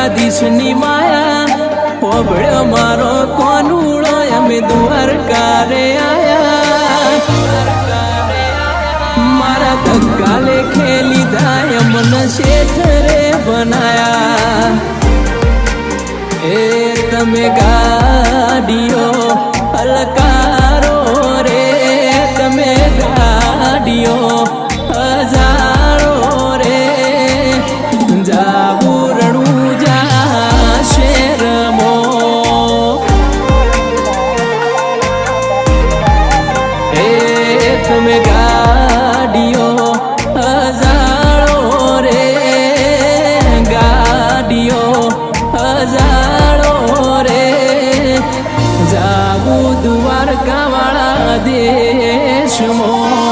દ્વારકાધીશની માયા પોબળ્યો મારો કોનુડો અમે દ્વારકા રે આયા મારા ધક્કા લેખે લીધા અમને શેઠ રે બનાયા એ તમે ગાડીઓ હલકારો રે તમે ગાડીઓ હજારો રે જાબુરણું જા શેરમો એ તમે ગાડીઓ હજારો રે ગાડીઓ હજારો રે જાબુ દ્વારકા વાળા દેશમાં